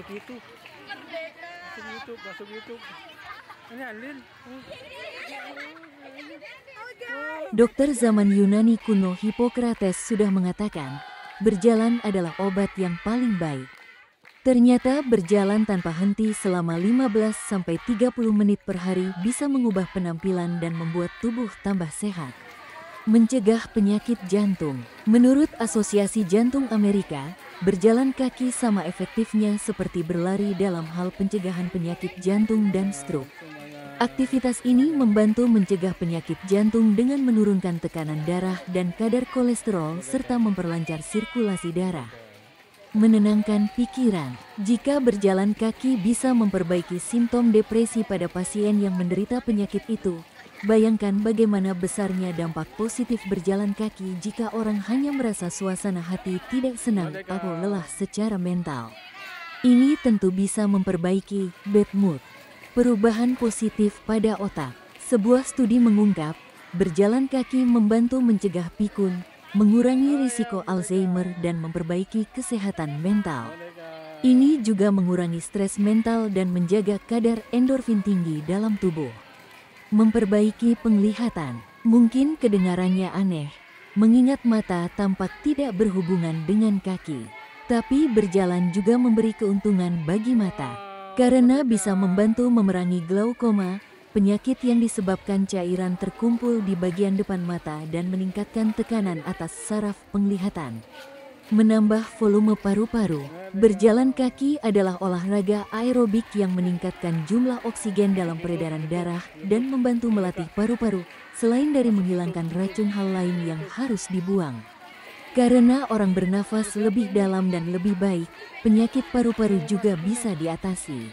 masuk YouTube. Masuk YouTube, masuk YouTube. Ini Alin. Dokter zaman Yunani kuno Hippocrates sudah mengatakan, berjalan adalah obat yang paling baik. Ternyata berjalan tanpa henti selama 15-30 menit per hari bisa mengubah penampilan dan membuat tubuh tambah sehat. Mencegah penyakit jantung. Menurut Asosiasi Jantung Amerika, berjalan kaki sama efektifnya seperti berlari dalam hal pencegahan penyakit jantung dan stroke. Aktivitas ini membantu mencegah penyakit jantung dengan menurunkan tekanan darah dan kadar kolesterol serta memperlancar sirkulasi darah. Menenangkan pikiran. Jika berjalan kaki bisa memperbaiki simptom depresi pada pasien yang menderita penyakit itu, bayangkan bagaimana besarnya dampak positif berjalan kaki jika orang hanya merasa suasana hati tidak senang atau lelah secara mental. Ini tentu bisa memperbaiki bad mood. Perubahan positif pada otak. Sebuah studi mengungkap, berjalan kaki membantu mencegah pikun, mengurangi risiko Alzheimer dan memperbaiki kesehatan mental. Ini juga mengurangi stres mental dan menjaga kadar endorfin tinggi dalam tubuh. Memperbaiki penglihatan. Mungkin kedengarannya aneh, mengingat mata tampak tidak berhubungan dengan kaki. Tapi berjalan juga memberi keuntungan bagi mata. Karena bisa membantu memerangi glaukoma, penyakit yang disebabkan cairan terkumpul di bagian depan mata dan meningkatkan tekanan atas saraf penglihatan. Menambah volume paru-paru. Berjalan kaki adalah olahraga aerobik yang meningkatkan jumlah oksigen dalam peredaran darah dan membantu melatih paru-paru, selain dari menghilangkan racun hal lain yang harus dibuang. Karena orang bernafas lebih dalam dan lebih baik, penyakit paru-paru juga bisa diatasi.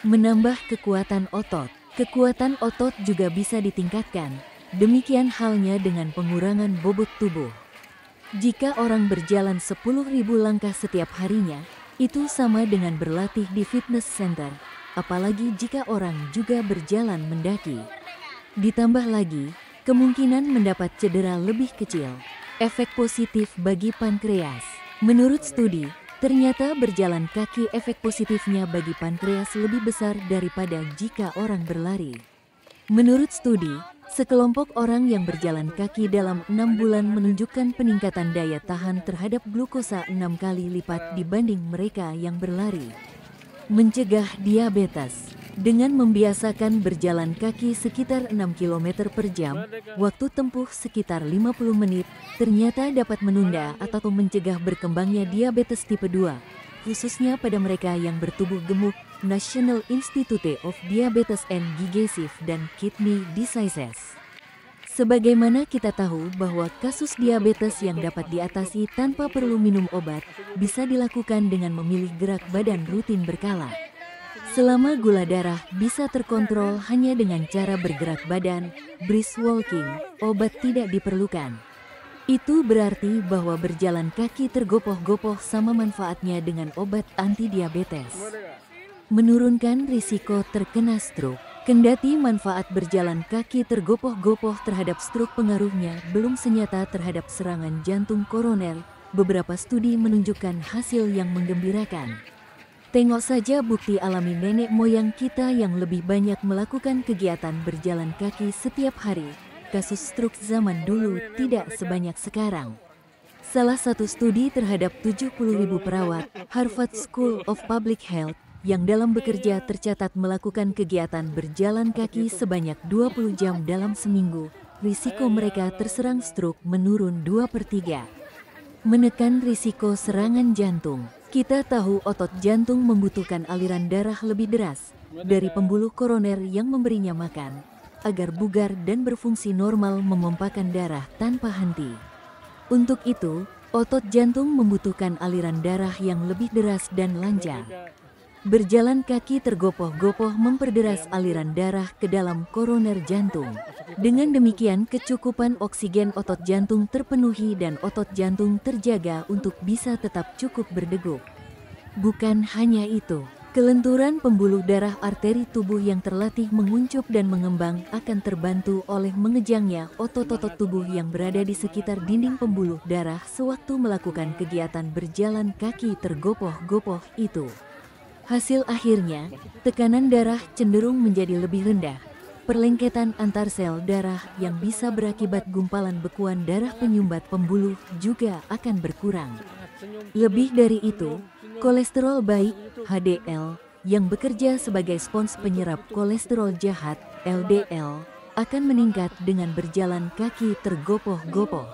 Menambah kekuatan otot. Kekuatan otot juga bisa ditingkatkan. Demikian halnya dengan pengurangan bobot tubuh. Jika orang berjalan 10.000 langkah setiap harinya, itu sama dengan berlatih di fitness center. Apalagi jika orang juga berjalan mendaki. Ditambah lagi, kemungkinan mendapat cedera lebih kecil. Efek positif bagi pankreas. Menurut studi, ternyata berjalan kaki efek positifnya bagi pankreas lebih besar daripada jika orang berlari. Menurut studi, sekelompok orang yang berjalan kaki dalam 6 bulan menunjukkan peningkatan daya tahan terhadap glukosa 6 kali lipat dibanding mereka yang berlari. Mencegah diabetes. Dengan membiasakan berjalan kaki sekitar 6 km per jam, waktu tempuh sekitar 50 menit, ternyata dapat menunda atau mencegah berkembangnya diabetes tipe 2, khususnya pada mereka yang bertubuh gemuk. National Institute of Diabetes and Digestive dan Kidney Diseases. Sebagaimana kita tahu bahwa kasus diabetes yang dapat diatasi tanpa perlu minum obat, bisa dilakukan dengan memilih gerak badan rutin berkala. Selama gula darah bisa terkontrol hanya dengan cara bergerak badan, brisk walking, obat tidak diperlukan. Itu berarti bahwa berjalan kaki tergopoh-gopoh sama manfaatnya dengan obat anti-diabetes. Menurunkan risiko terkena stroke. Kendati manfaat berjalan kaki tergopoh-gopoh terhadap stroke pengaruhnya belum senyata terhadap serangan jantung koroner, beberapa studi menunjukkan hasil yang menggembirakan. Tengok saja bukti alami nenek moyang kita yang lebih banyak melakukan kegiatan berjalan kaki setiap hari. Kasus stroke zaman dulu tidak sebanyak sekarang. Salah satu studi terhadap 70.000 perawat Harvard School of Public Health yang dalam bekerja tercatat melakukan kegiatan berjalan kaki sebanyak 20 jam dalam seminggu, risiko mereka terserang stroke menurun 2/3. Menekan risiko serangan jantung. Kita tahu otot jantung membutuhkan aliran darah lebih deras dari pembuluh koroner yang memberinya makan, agar bugar dan berfungsi normal memompakan darah tanpa henti. Untuk itu, otot jantung membutuhkan aliran darah yang lebih deras dan lancar. Berjalan kaki tergopoh-gopoh memperderas aliran darah ke dalam koroner jantung. Dengan demikian, kecukupan oksigen otot jantung terpenuhi dan otot jantung terjaga untuk bisa tetap cukup berdegup. Bukan hanya itu, kelenturan pembuluh darah arteri tubuh yang terlatih menguncup dan mengembang akan terbantu oleh mengejangnya otot-otot tubuh yang berada di sekitar dinding pembuluh darah sewaktu melakukan kegiatan berjalan kaki tergopoh-gopoh itu. Hasil akhirnya, tekanan darah cenderung menjadi lebih rendah. Perlengketan antar sel darah yang bisa berakibat gumpalan bekuan darah penyumbat pembuluh juga akan berkurang. Lebih dari itu, kolesterol baik (HDL) yang bekerja sebagai spons penyerap kolesterol jahat (LDL) akan meningkat dengan berjalan kaki tergopoh-gopoh.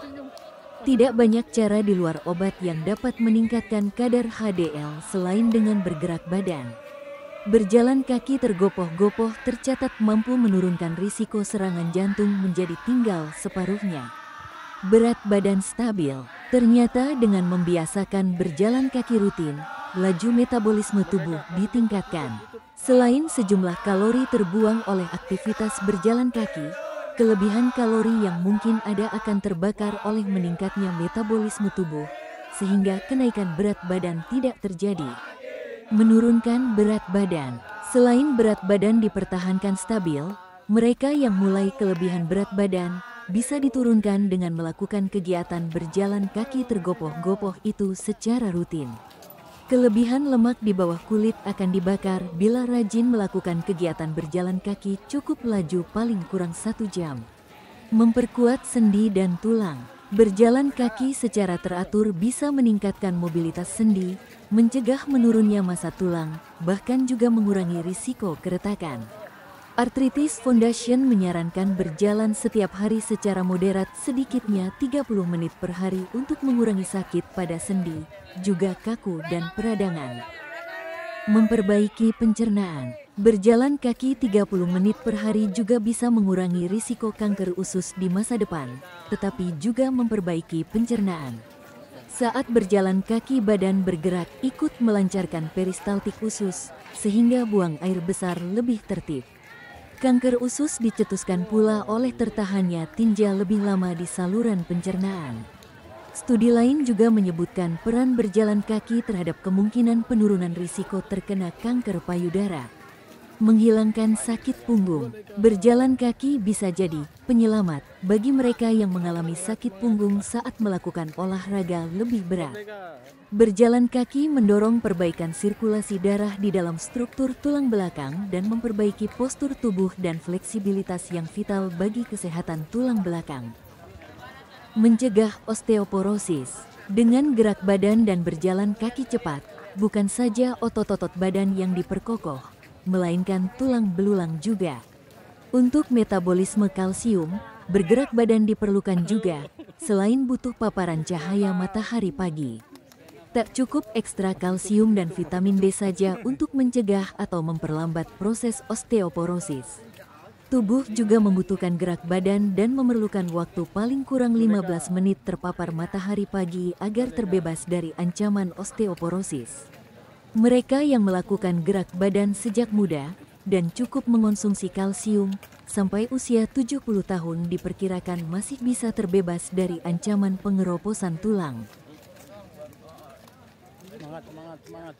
Tidak banyak cara di luar obat yang dapat meningkatkan kadar HDL selain dengan bergerak badan. Berjalan kaki tergopoh-gopoh tercatat mampu menurunkan risiko serangan jantung menjadi tinggal separuhnya. Berat badan stabil. Ternyata dengan membiasakan berjalan kaki rutin, laju metabolisme tubuh ditingkatkan. Selain sejumlah kalori terbuang oleh aktivitas berjalan kaki, kelebihan kalori yang mungkin ada akan terbakar oleh meningkatnya metabolisme tubuh, sehingga kenaikan berat badan tidak terjadi. Menurunkan berat badan. Selain berat badan dipertahankan stabil, mereka yang mulai kelebihan berat badan bisa diturunkan dengan melakukan kegiatan berjalan kaki tergopoh-gopoh itu secara rutin. Kelebihan lemak di bawah kulit akan dibakar bila rajin melakukan kegiatan berjalan kaki cukup laju paling kurang 1 jam. Memperkuat sendi dan tulang. Berjalan kaki secara teratur bisa meningkatkan mobilitas sendi, mencegah menurunnya massa tulang, bahkan juga mengurangi risiko keretakan. Arthritis Foundation menyarankan berjalan setiap hari secara moderat sedikitnya 30 menit per hari untuk mengurangi sakit pada sendi, juga kaku dan peradangan. Memperbaiki pencernaan. Berjalan kaki 30 menit per hari juga bisa mengurangi risiko kanker usus di masa depan, tetapi juga memperbaiki pencernaan. Saat berjalan kaki badan bergerak ikut melancarkan peristaltik usus, sehingga buang air besar lebih tertib. Kanker usus dicetuskan pula oleh tertahannya tinja lebih lama di saluran pencernaan. Studi lain juga menyebutkan peran berjalan kaki terhadap kemungkinan penurunan risiko terkena kanker payudara. Menghilangkan sakit punggung. Berjalan kaki bisa jadi penyelamat bagi mereka yang mengalami sakit punggung saat melakukan olahraga lebih berat. Berjalan kaki mendorong perbaikan sirkulasi darah di dalam struktur tulang belakang dan memperbaiki postur tubuh dan fleksibilitas yang vital bagi kesehatan tulang belakang. Mencegah osteoporosis. Dengan gerak badan dan berjalan kaki cepat, bukan saja otot-otot badan yang diperkokoh, melainkan tulang belulang juga. Untuk metabolisme kalsium, bergerak badan diperlukan juga, selain butuh paparan cahaya matahari pagi. Tak cukup ekstra kalsium dan vitamin D saja untuk mencegah atau memperlambat proses osteoporosis. Tubuh juga membutuhkan gerak badan dan memerlukan waktu paling kurang 15 menit terpapar matahari pagi agar terbebas dari ancaman osteoporosis. Mereka yang melakukan gerak badan sejak muda dan cukup mengonsumsi kalsium sampai usia 70 tahun diperkirakan masih bisa terbebas dari ancaman pengeroposan tulang. Semangat.